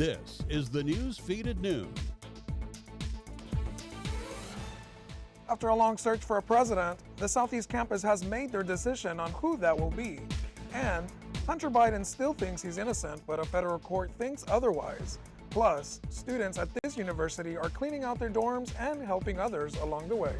This is the news feed at noon. After a long search for a president, the Southeast campus has made their decision on who that will be. And Hunter Biden still thinks he's innocent, but a federal court thinks otherwise. Plus, students at this university are cleaning out their dorms and helping others along the way.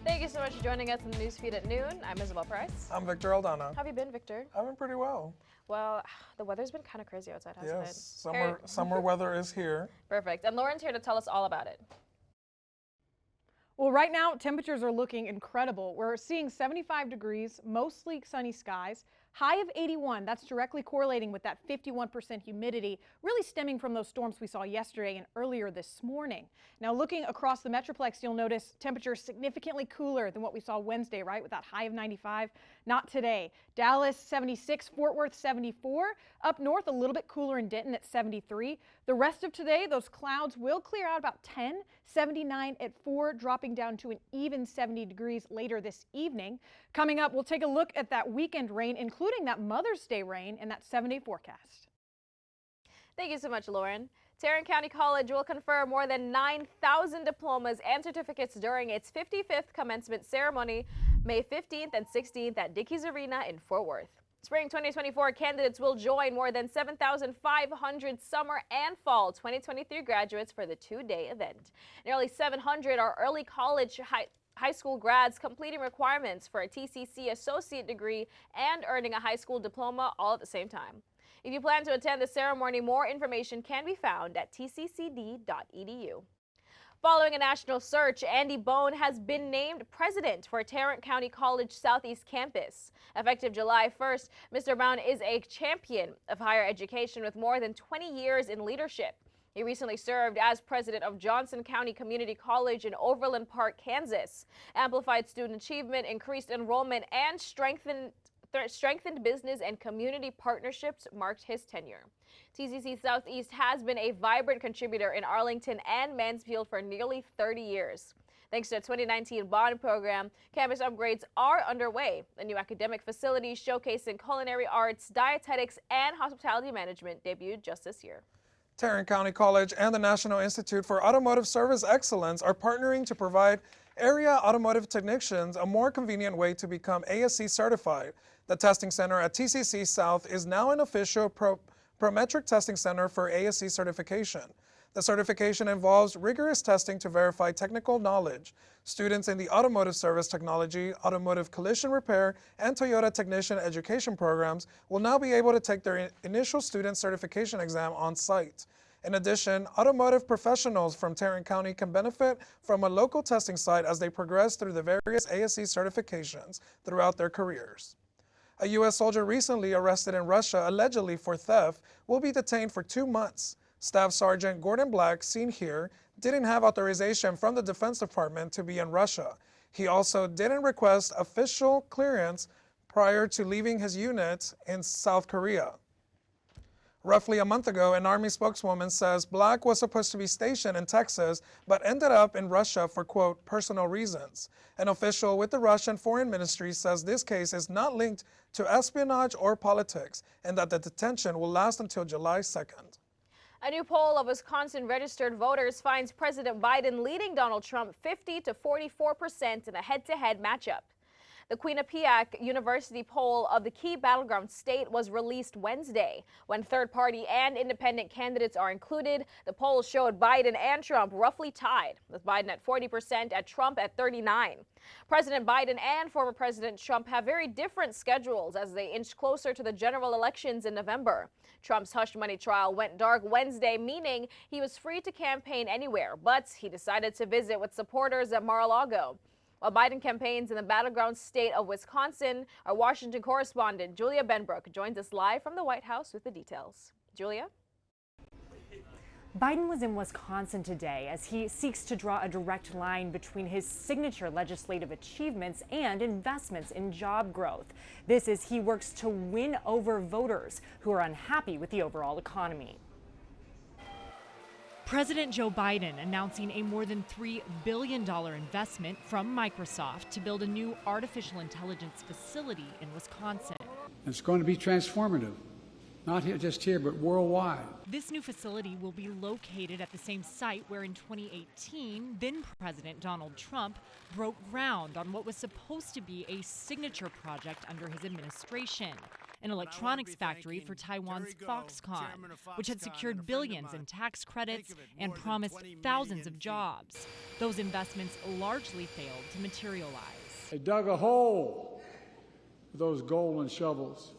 Thank you so much for joining us in the newsfeed at noon. I'm Isabel Price. I'm Victor Aldana. How have you been, Victor? I've been pretty well. Well, the weather's been kind of crazy outside, hasn't it? Yes, summer weather is here. Perfect. And Lauren's here to tell us all about it. Well, right now, temperatures are looking incredible. We're seeing 75 degrees, mostly sunny skies, high of 81. That's directly correlating with that 51% humidity, really stemming from those storms we saw yesterday and earlier this morning. Now, looking across the Metroplex, you'll notice temperatures significantly cooler than what we saw Wednesday, right, with that high of 95. Not today. Dallas, 76, Fort Worth, 74. Up north, a little bit cooler in Denton at 73. The rest of today, those clouds will clear out about 10, 79 at 4, dropping down to an even 70 degrees later this evening. Coming up, we'll take a look at that weekend rain, including that Mother's Day rain and that 7-day forecast. Thank you so much, Lauren. Tarrant County College will confer more than 9,000 diplomas and certificates during its 55th commencement ceremony, May 15th and 16th at Dickies Arena in Fort Worth. Spring 2024 candidates will join more than 7,500 summer and fall 2023 graduates for the two-day event. Nearly 700 are early college high school grads completing requirements for a TCC associate degree and earning a high school diploma all at the same time. If you plan to attend the ceremony, more information can be found at tccd.edu. Following a national search, Andy Bone has been named president for Tarrant County College Southeast Campus. Effective July 1st, Mr. Brown is a champion of higher education with more than 20 years in leadership. He recently served as president of Johnson County Community College in Overland Park, Kansas. Amplified student achievement, increased enrollment, and strengthened business and community partnerships marked his tenure. TCC Southeast has been a vibrant contributor in Arlington and Mansfield for nearly 30 years. Thanks to the 2019 bond program, campus upgrades are underway. A new academic facility showcasing culinary arts, dietetics, and hospitality management debuted just this year. Tarrant County College and the National Institute for Automotive Service Excellence are partnering to provide area automotive technicians a more convenient way to become ASE certified. The testing center at TCC South is now an official Prometric testing center for ASE certification. The certification involves rigorous testing to verify technical knowledge. Students in the Automotive Service Technology, Automotive Collision Repair, and Toyota Technician Education programs will now be able to take their initial student certification exam on site. In addition, automotive professionals from Tarrant County can benefit from a local testing site as they progress through the various ASE certifications throughout their careers. A U.S. soldier recently arrested in Russia allegedly for theft will be detained for 2 months. Staff Sergeant Gordon Black, seen here, didn't have authorization from the Defense Department to be in Russia. He also didn't request official clearance prior to leaving his unit in South Korea. Roughly a month ago, an Army spokeswoman says Black was supposed to be stationed in Texas, but ended up in Russia for, quote, personal reasons. An official with the Russian Foreign Ministry says this case is not linked to espionage or politics, and that the detention will last until July 2nd. A new poll of Wisconsin registered voters finds President Biden leading Donald Trump 50 to 44% in a head-to-head matchup. The Quinnipiac University poll of the key battleground state was released Wednesday. When third-party and independent candidates are included, the poll showed Biden and Trump roughly tied, with Biden at 40% and Trump at 39%. President Biden and former President Trump have very different schedules as they inch closer to the general elections in November. Trump's hush money trial went dark Wednesday, meaning he was free to campaign anywhere, but he decided to visit with supporters at Mar-a-Lago. While Biden campaigns in the battleground state of Wisconsin, our Washington correspondent Julia Benbrook joins us live from the White House with the details. Julia? Biden was in Wisconsin today as he seeks to draw a direct line between his signature legislative achievements and investments in job growth. This as he works to win over voters who are unhappy with the overall economy. President Joe Biden announcing a more than $3 billion investment from Microsoft to build a new artificial intelligence facility in Wisconsin. It's going to be transformative, not just here, but worldwide. This new facility will be located at the same site where in 2018, then President Donald Trump broke ground on what was supposed to be a signature project under his administration, an electronics factory for Taiwan's Foxconn, which had secured billions in tax credits and promised thousands of jobs. Those investments largely failed to materialize. They dug a hole with those golden shovels,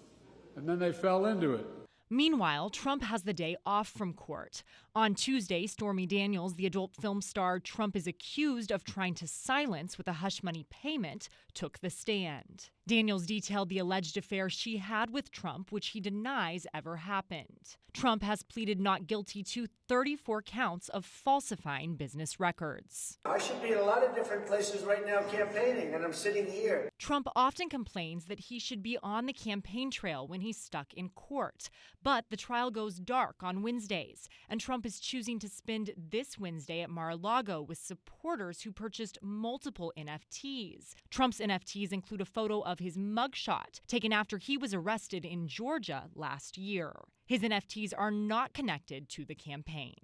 and then they fell into it. Meanwhile, Trump has the day off from court. On Tuesday, Stormy Daniels, the adult film star Trump is accused of trying to silence with a hush money payment, took the stand. Daniels detailed the alleged affair she had with Trump, which he denies ever happened. Trump has pleaded not guilty to 34 counts of falsifying business records. I should be in a lot of different places right now campaigning, and I'm sitting here. Trump often complains that he should be on the campaign trail when he's stuck in court. But the trial goes dark on Wednesdays, and Trump is choosing to spend this Wednesday at Mar-a-Lago with supporters who purchased multiple NFTs. Trump's NFTs include a photo of his mugshot, taken after he was arrested in Georgia last year. His NFTs are not connected to the campaign.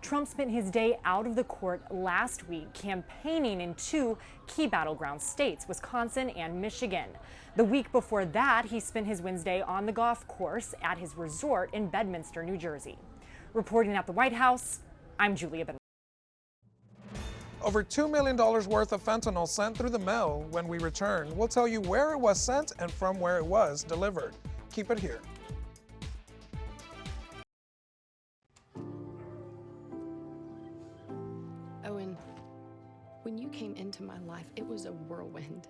Trump spent his day out of the court last week campaigning in two key battleground states, Wisconsin and Michigan. The week before that, he spent his Wednesday on the golf course at his resort in Bedminster, New Jersey. Reporting at the White House, I'm Julia Ben. Over $2 million worth of fentanyl sent through the mail when we return. We'll tell you where it was sent and from where it was delivered. Keep it here. Owen, when you came into my life, it was a whirlwind.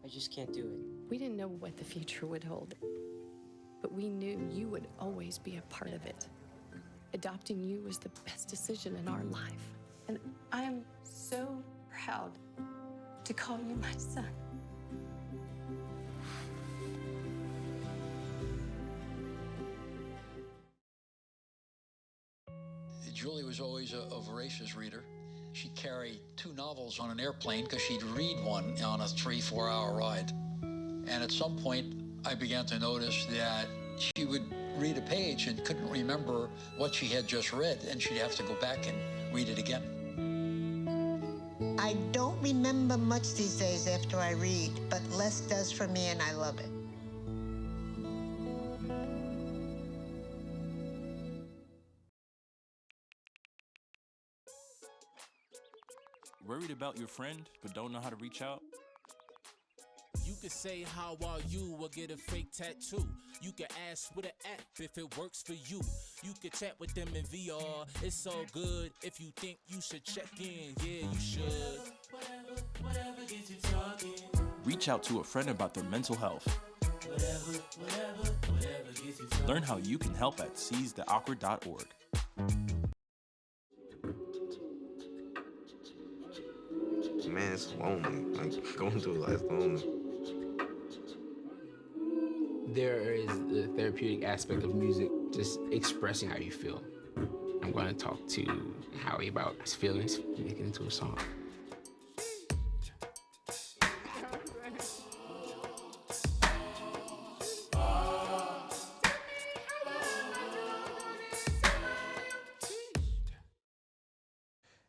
I just can't do it. We didn't know what the future would hold, but we knew you would always be a part of it. Adopting you was the best decision in our life. And I am so proud to call you my son. Julie was always a voracious reader. She'd carry 2 novels on an airplane because she'd read one on a 3-4 hour ride. And at some point, I began to notice that she would read a page and couldn't remember what she had just read, and she'd have to go back and read it again. I don't remember much these days after I read, but less does for me, and I love it. Worried about your friend, but don't know how to reach out? You could say, how are you, or get a fake tattoo. You could ask with an app if it works for you. You could chat with them in VR, it's so good. If you think you should check in, yeah, you should. Whatever gets you talking. Reach out to a friend about their mental health. Whatever gets you talking. Learn how you can help at seizetheawkward.org. Man, it's lonely. Like, going through life lonely. There is the therapeutic aspect of music, just expressing how you feel. I'm going to talk to Howie about his feelings, make it into a song.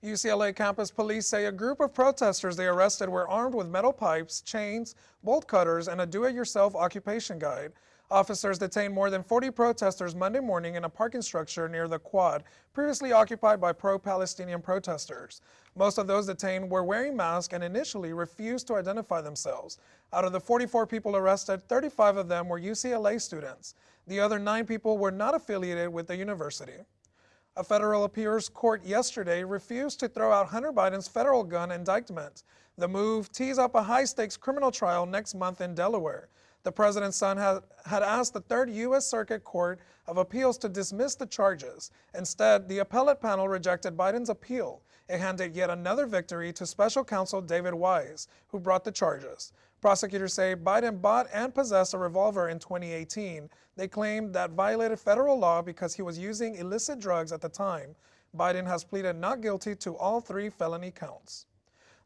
UCLA campus police say a group of protesters they arrested were armed with metal pipes, chains, bolt cutters, and a do-it-yourself occupation guide. Officers detained more than 40 protesters Monday morning in a parking structure near the Quad, previously occupied by pro-Palestinian protesters. Most of those detained were wearing masks and initially refused to identify themselves. Out of the 44 people arrested, 35 of them were UCLA students. The other 9 people were not affiliated with the university. A federal appeals court yesterday refused to throw out Hunter Biden's federal gun indictment. The move tees up a high-stakes criminal trial next month in Delaware. The president's son had asked the Third U.S. Circuit Court of Appeals to dismiss the charges. Instead, the appellate panel rejected Biden's appeal. It handed yet another victory to special counsel David Wise, who brought the charges. Prosecutors say Biden bought and possessed a revolver in 2018. They claimed that violated federal law because he was using illicit drugs at the time. Biden has pleaded not guilty to all 3 felony counts.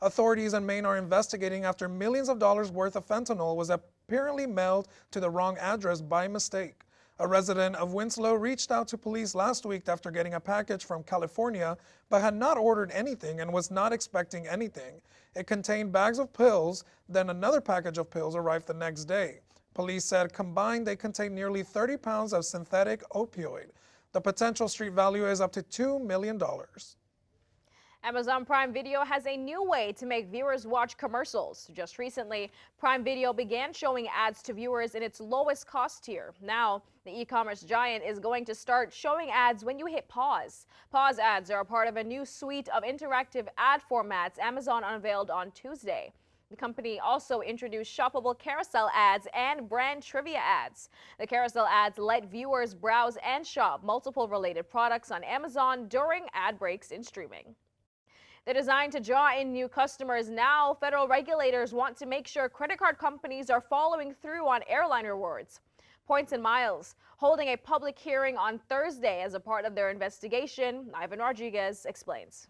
Authorities in Maine are investigating after millions of dollars worth of fentanyl was apparently mailed to the wrong address by mistake. A resident of Winslow reached out to police last week after getting a package from California, but had not ordered anything and was not expecting anything. It contained bags of pills, then another package of pills arrived the next day. Police said combined they contained nearly 30 pounds of synthetic opioid. The potential street value is up to $2 million. Amazon Prime Video has a new way to make viewers watch commercials. Just recently, Prime Video began showing ads to viewers in its lowest cost tier. Now, the e-commerce giant is going to start showing ads when you hit pause. Pause ads are a part of a new suite of interactive ad formats Amazon unveiled on Tuesday. The company also introduced shoppable carousel ads and brand trivia ads. The carousel ads let viewers browse and shop multiple related products on Amazon during ad breaks in streaming. They're designed to draw in new customers. Now, federal regulators want to make sure credit card companies are following through on airline rewards. Points and Miles holding a public hearing on Thursday as a part of their investigation. Ivan Rodriguez explains.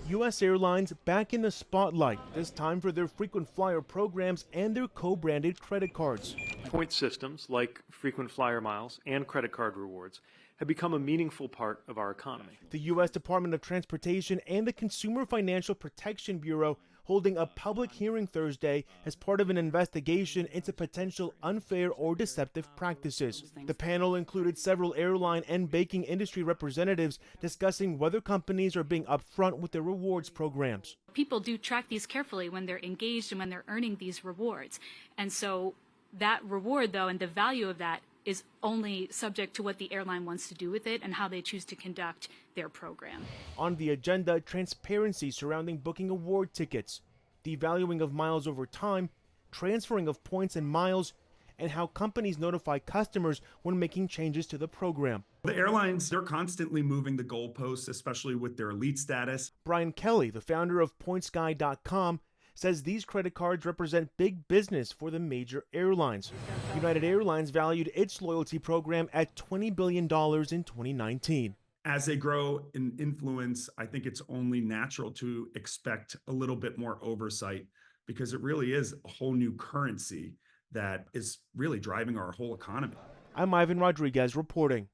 U.S. Airlines back in the spotlight, this time for their frequent flyer programs and their co-branded credit cards. Point systems like frequent flyer miles and credit card rewards have become a meaningful part of our economy. The U.S. Department of Transportation and the Consumer Financial Protection Bureau holding a public hearing Thursday as part of an investigation into potential unfair or deceptive practices. The panel included several airline and banking industry representatives discussing whether companies are being upfront with their rewards programs. People do track these carefully when they're engaged and when they're earning these rewards. And so that reward, though, and the value of that is only subject to what the airline wants to do with it and how they choose to conduct their program. On the agenda, transparency surrounding booking award tickets, the valuing of miles over time, transferring of points and miles, and how companies notify customers when making changes to the program. The airlines, they're constantly moving the goalposts, especially with their elite status. Brian Kelly, the founder of PointsGuy.com, says these credit cards represent big business for the major airlines. United Airlines valued its loyalty program at $20 billion in 2019. As they grow in influence, I think it's only natural to expect a little bit more oversight because it really is a whole new currency that is really driving our whole economy. I'm Ivan Rodriguez reporting.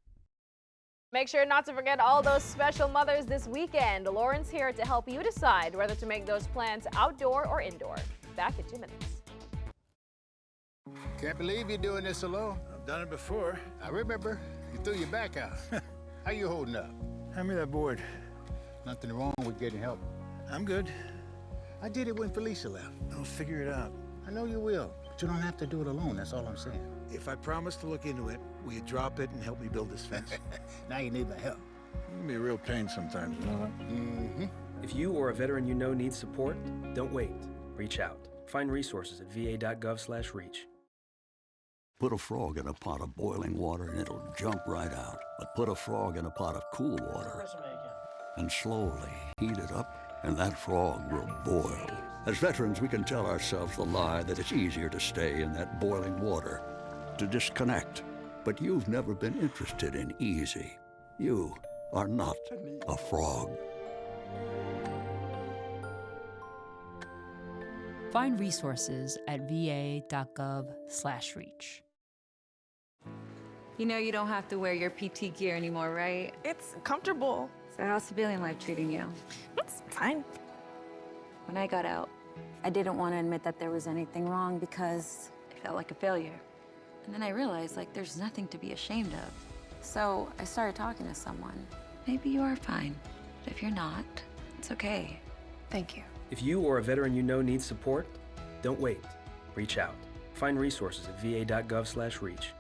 Make sure not to forget all those special mothers this weekend. Lauren's here to help you decide whether to make those plans outdoor or indoor. Back in 2 minutes. Can't believe you're doing this alone. I've done it before. I remember you threw your back out. How you holding up? Hand me that board. Nothing wrong with getting help. I'm good. I did it when Felicia left. I'll figure it out. I know you will, but you don't have to do it alone. That's all I'm saying. If I promise to look into it, will you drop it and help me build this fence? Now you need my help. It can be a real pain sometimes, you know that? Mm-hmm. If you or a veteran you know needs support, don't wait. Reach out. Find resources at va.gov/reach. Put a frog in a pot of boiling water and it'll jump right out. But put a frog in a pot of cool water and slowly heat it up, and that frog will boil. As veterans, we can tell ourselves the lie that it's easier to stay in that boiling water, to disconnect. But you've never been interested in easy. You are not a frog. Find resources at va.gov/reach. You know you don't have to wear your PT gear anymore, right? It's comfortable. So how's civilian life treating you? It's fine. When I got out, I didn't want to admit that there was anything wrong because I felt like a failure. And then I realized, like, there's nothing to be ashamed of. So I started talking to someone. Maybe you are fine, but if you're not, it's okay. Thank you. If you or a veteran you know needs support, don't wait. Reach out. Find resources at va.gov/reach.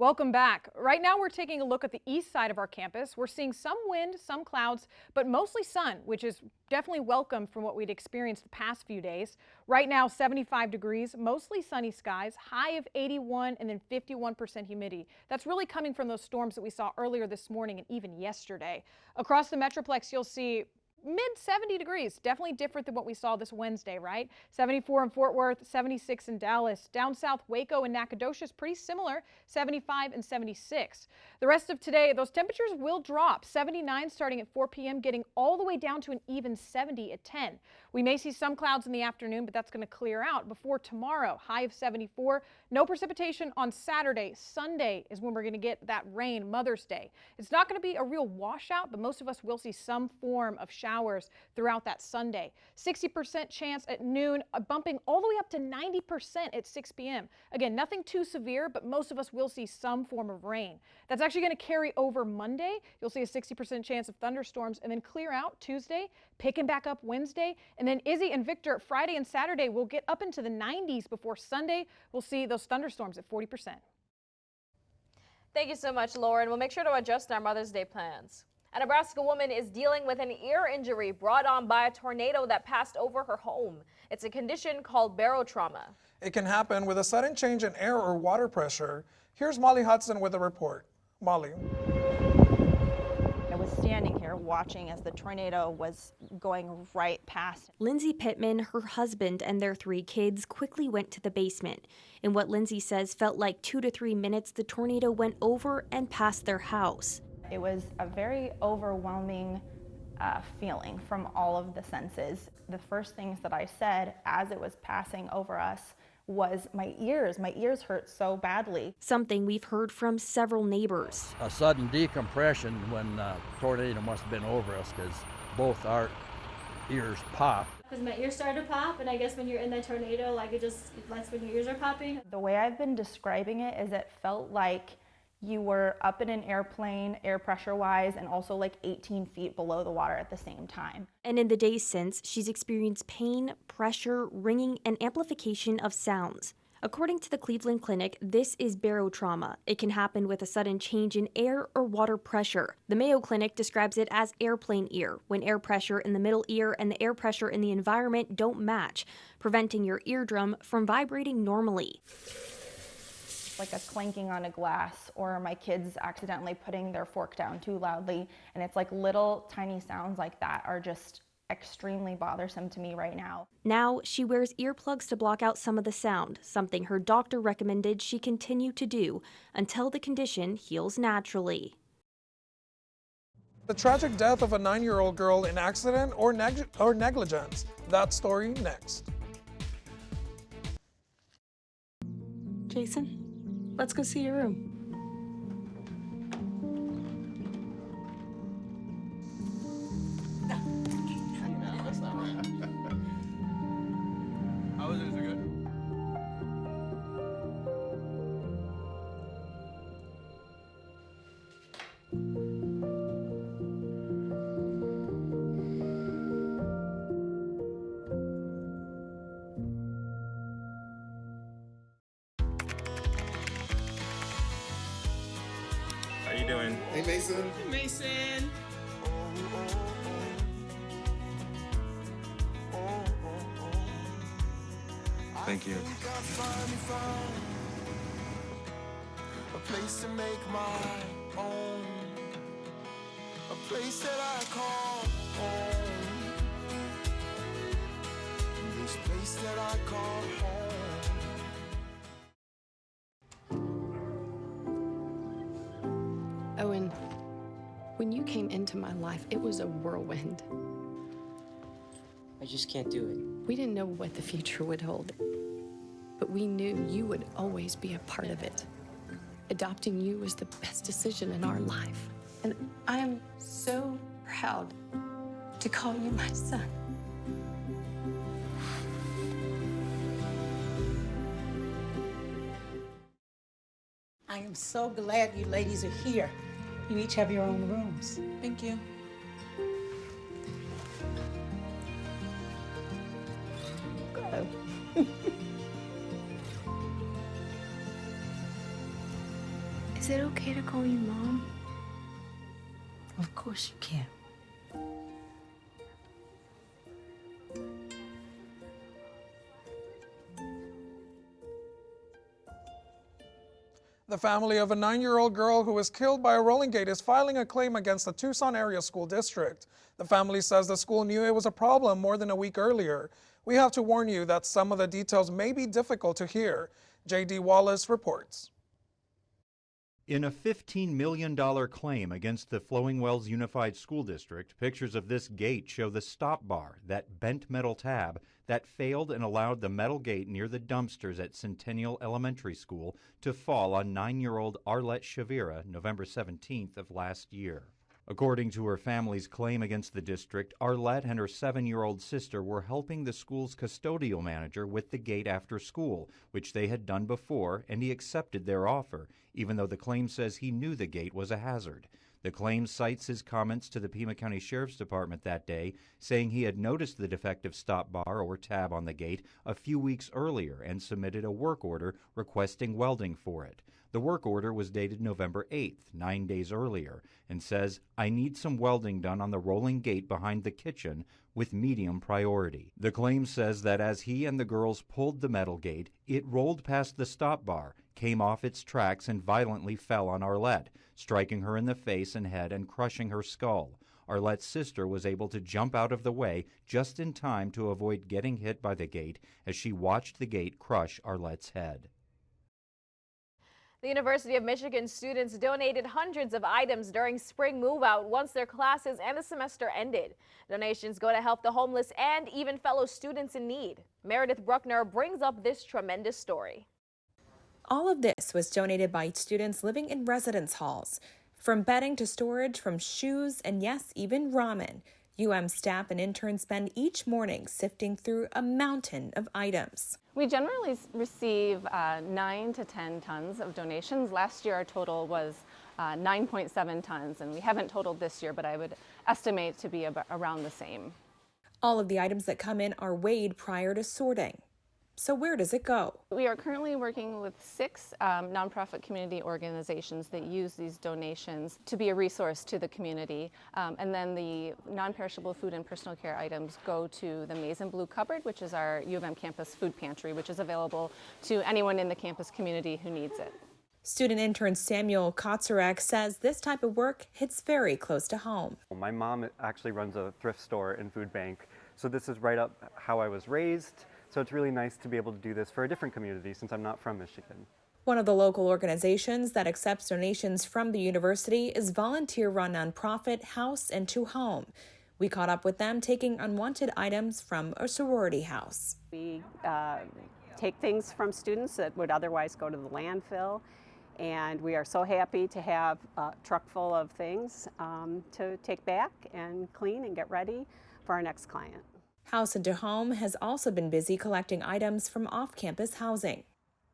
Welcome back. Right now we're taking a look at the east side of our campus. We're seeing some wind, some clouds, but mostly sun, which is definitely welcome from what we'd experienced the past few days. Right now 75 degrees, mostly sunny skies, high of 81 and then 51% humidity. That's really coming from those storms that we saw earlier this morning and even yesterday. Across the Metroplex you'll see mid 70 degrees, definitely different than what we saw this Wednesday, right? 74 in Fort Worth, 76 in Dallas. Down south, Waco and Nacogdoches, pretty similar, 75 and 76. The rest of today, those temperatures will drop. 79 starting at 4 p.m., getting all the way down to an even 70 at 10. We may see some clouds in the afternoon, but that's going to clear out before tomorrow. High of 74. No precipitation on Saturday. Sunday is when we're going to get that rain, Mother's Day. It's not going to be a real washout, but most of us will see some form of showers throughout that Sunday. 60% chance at noon, bumping all the way up to 90% at 6 p.m. Again, nothing too severe, but most of us will see some form of rain. That's actually going to carry over Monday. You'll see a 60% chance of thunderstorms and then clear out Tuesday, picking back up Wednesday. And then Izzy and Victor, Friday and Saturday will get up into the 90s before Sunday. We'll see those thunderstorms at 40%. Thank you so much, Lauren. We'll make sure to adjust our Mother's Day plans. A Nebraska woman is dealing with an ear injury brought on by a tornado that passed over her home. It's a condition called barotrauma. It can happen with a sudden change in air or water pressure. Here's Molly Hudson with a report. Molly. I was standing here watching as the tornado was going right past. Lindsay Pittman, her husband, and their 3 kids quickly went to the basement. In what Lindsay says felt like 2 to 3 minutes, the tornado went over and past their house. It was a very overwhelming feeling from all of the senses. The first things that I said as it was passing over us was my ears. My ears hurt so badly. Something we've heard from several neighbors. A sudden decompression when the tornado must have been over us because both our ears popped. Because my ears started to pop, and I guess when you're in that tornado, that's when your ears are popping. The way I've been describing it is it felt like you were up in an airplane, air pressure wise, and also like 18 feet below the water at the same time. And in the days since, she's experienced pain, pressure, ringing, and amplification of sounds. According to the Cleveland Clinic, this is barotrauma. It can happen with a sudden change in air or water pressure. The Mayo Clinic describes it as airplane ear, when air pressure in the middle ear and the air pressure in the environment don't match, preventing your eardrum from vibrating normally. Like a clanking on a glass, or my kids accidentally putting their fork down too loudly, and it's like little tiny sounds like that are just extremely bothersome to me right now. Now she wears earplugs to block out some of the sound, something her doctor recommended she continue to do until the condition heals naturally. The tragic death of a 9-year-old girl in accident or negligence. That story next. Jason, let's go see your room. That's not right. How is it? Is it good? How you doing? Hey, Mason. Hey, Mason. Thank you. A place to make my own, a place that I call home, this place that I call home. Owen, when you came into my life, it was a whirlwind. I just can't do it. We didn't know what the future would hold, but we knew you would always be a part of it. Adopting you was the best decision in our life. And I am so proud to call you my son. I am so glad you ladies are here. You each have your own rooms. Thank you. Go. Is it okay to call you Mom? Of course you can. The family of a 9-year-old girl who was killed by a rolling gate is filing a claim against the Tucson Area School District. The family says the school knew it was a problem more than a week earlier. We have to warn you that some of the details may be difficult to hear. J.D. Wallace reports. In a $15 million claim against the Flowing Wells Unified School District, pictures of this gate show the stop bar, that bent metal tab, that failed and allowed the metal gate near the dumpsters at Centennial Elementary School to fall on 9-year-old Arlette Shavira November 17th of last year. According to her family's claim against the district, Arlette and her 7-year-old sister were helping the school's custodial manager with the gate after school, which they had done before, and he accepted their offer, even though the claim says he knew the gate was a hazard. The claim cites his comments to the Pima County Sheriff's Department that day, saying he had noticed the defective stop bar or tab on the gate a few weeks earlier and submitted a work order requesting welding for it. The work order was dated November 8th, 9 days earlier, and says, "I need some welding done on the rolling gate behind the kitchen with medium priority." The claim says that as he and the girls pulled the metal gate, it rolled past the stop bar, came off its tracks, and violently fell on Arlette, striking her in the face and head and crushing her skull. Arlette's sister was able to jump out of the way just in time to avoid getting hit by the gate as she watched the gate crush Arlette's head. The University of Michigan students donated hundreds of items during spring move-out once their classes and the semester ended. Donations go to help the homeless and even fellow students in need. Meredith Bruckner brings up this tremendous story. All of this was donated by students living in residence halls. From bedding to storage, from shoes, and yes, even ramen. UM staff and interns spend each morning sifting through a mountain of items. We generally receive 9 to 10 tons of donations. Last year our total was 9.7 tons, and we haven't totaled this year, but I would estimate to be around the same. All of the items that come in are weighed prior to sorting. So where does it go? We are currently working with 6 nonprofit community organizations that use these donations to be a resource to the community. And then the non-perishable food and personal care items go to the Maize and Blue Cupboard, which is our U of M campus food pantry, which is available to anyone in the campus community who needs it. Student intern Samuel Kotzarek says this type of work hits very close to home. My mom actually runs a thrift store and food bank, so this is right up how I was raised. So it's really nice to be able to do this for a different community since I'm not from Michigan. One of the local organizations that accepts donations from the university is volunteer-run nonprofit House and to Home. We caught up with them taking unwanted items from a sorority house. We take things from students that would otherwise go to the landfill, and we are so happy to have a truck full of things to take back and clean and get ready for our next client. House and to Home has also been busy collecting items from off-campus housing.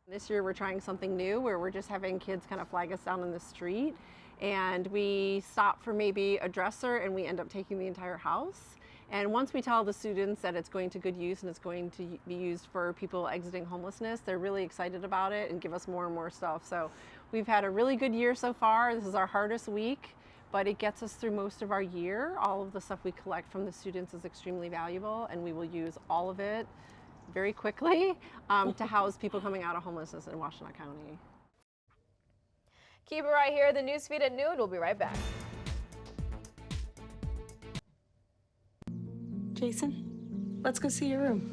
This year we're trying something new where we're just having kids kind of flag us down in the street, and we stop for maybe a dresser and we end up taking the entire house. And once we tell the students that it's going to good use and it's going to be used for people exiting homelessness, they're really excited about it and give us more and more stuff. So we've had a really good year so far. This is our hardest week, but it gets us through most of our year. All of the stuff we collect from the students is extremely valuable, and we will use all of it very quickly to house people coming out of homelessness in Washtenaw County. Keep it right here, the newsfeed at noon. We'll be right back. Jason, let's go see your room.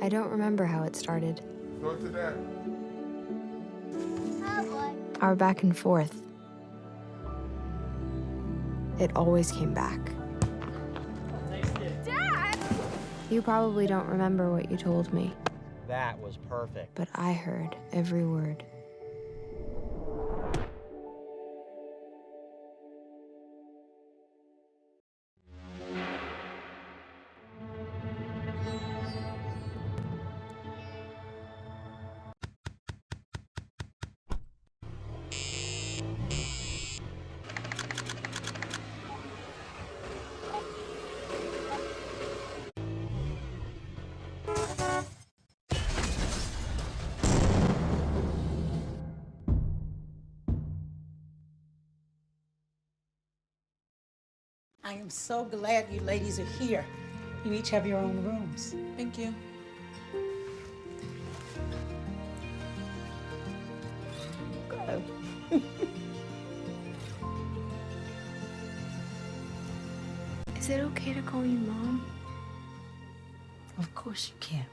I don't remember how it started. Go to that. Our back and forth. It always came back. Dad! You probably don't remember what you told me, That was perfect. but I heard every word. am so glad you ladies are here. You each have your own rooms. Thank you. Good. Is it okay to call you Mom? Of course you can.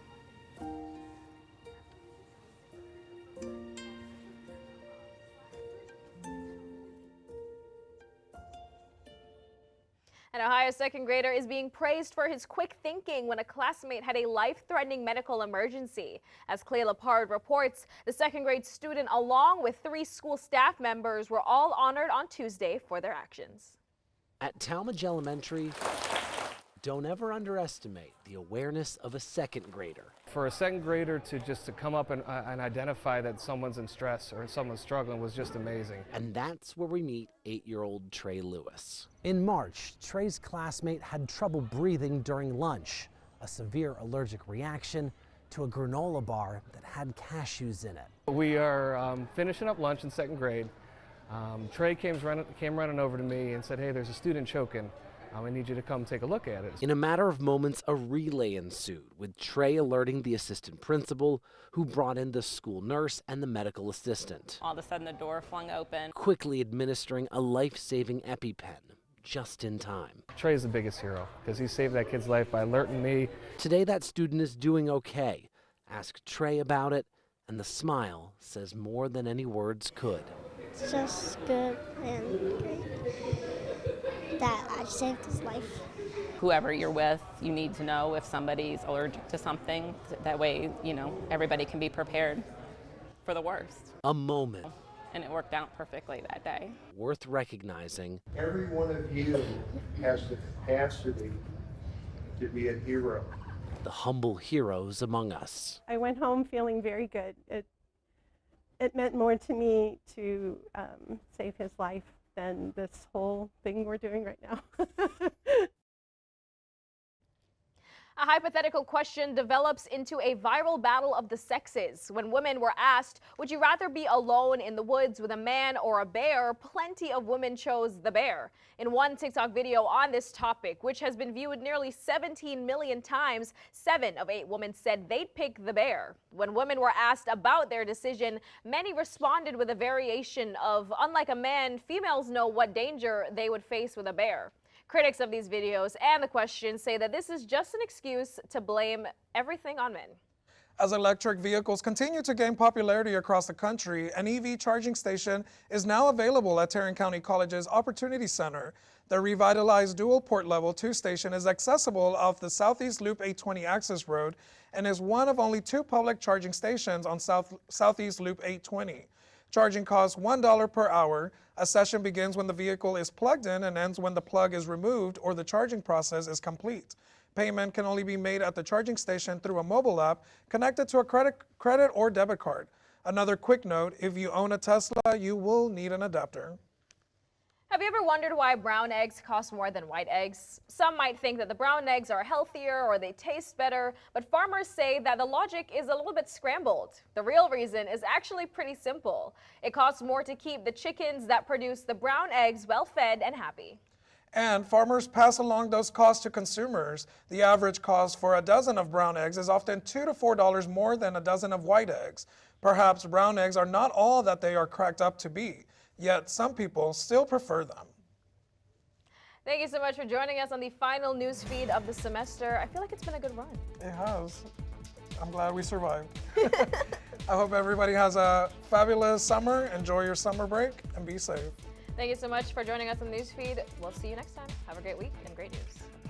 An Ohio second grader is being praised for his quick thinking when a classmate had a life-threatening medical emergency. As Clay Lepard reports, the second grade student, along with 3 school staff members, were all honored on Tuesday for their actions. At Talmadge Elementary, don't ever underestimate the awareness of a second grader. For a second grader to come up and identify that someone's in stress or someone's struggling was just amazing. And that's where we meet 8-year-old Trey Lewis. In March, Trey's classmate had trouble breathing during lunch, a severe allergic reaction to a granola bar that had cashews in it. We are finishing up lunch in second grade. Trey came running over to me and said, "Hey, there's a student choking. I need you to come take a look at it." In a matter of moments, a relay ensued, with Trey alerting the assistant principal, who brought in the school nurse and the medical assistant. All of a sudden, the door flung open. Quickly administering a life-saving EpiPen, just in time. Trey's the biggest hero because he saved that kid's life by alerting me. Today, that student is doing okay. Ask Trey about it, and the smile says more than any words could. It's just good and great that I saved his life. Whoever you're with, you need to know if somebody's allergic to something. That way, everybody can be prepared for the worst. A moment. And it worked out perfectly that day. Worth recognizing. Every one of you has the capacity to be a hero. The humble heroes among us. I went home feeling very good. It meant more to me to save his life than this whole thing we're doing right now. A hypothetical question develops into a viral battle of the sexes. When women were asked, would you rather be alone in the woods with a man or a bear, plenty of women chose the bear. In one TikTok video on this topic, which has been viewed nearly 17 million times, 7 of 8 women said they'd pick the bear. When women were asked about their decision, many responded with a variation of, unlike a man, females know what danger they would face with a bear. Critics of these videos and the question say that this is just an excuse to blame everything on men. As electric vehicles continue to gain popularity across the country, an EV charging station is now available at Tarrant County College's Opportunity Center. The revitalized dual port level 2 station is accessible off the Southeast Loop 820 access road and is one of only 2 public charging stations on Southeast Loop 820. Charging costs $1 per hour. A session begins when the vehicle is plugged in and ends when the plug is removed or the charging process is complete. Payment can only be made at the charging station through a mobile app connected to a credit or debit card. Another quick note, if you own a Tesla, you will need an adapter. Have you ever wondered why brown eggs cost more than white eggs? Some might think that the brown eggs are healthier or they taste better, but farmers say that the logic is a little bit scrambled. The real reason is actually pretty simple. It costs more to keep the chickens that produce the brown eggs well fed and happy. And farmers pass along those costs to consumers. The average cost for a dozen of brown eggs is often $2 to $4 more than a dozen of white eggs. Perhaps brown eggs are not all that they are cracked up to be. Yet some people still prefer them. Thank you so much for joining us on the final news feed of the semester. I feel like it's been a good run. It has. I'm glad we survived. I hope everybody has a fabulous summer. Enjoy your summer break and be safe. Thank you so much for joining us on the news feed. We'll see you next time. Have a great week and great news.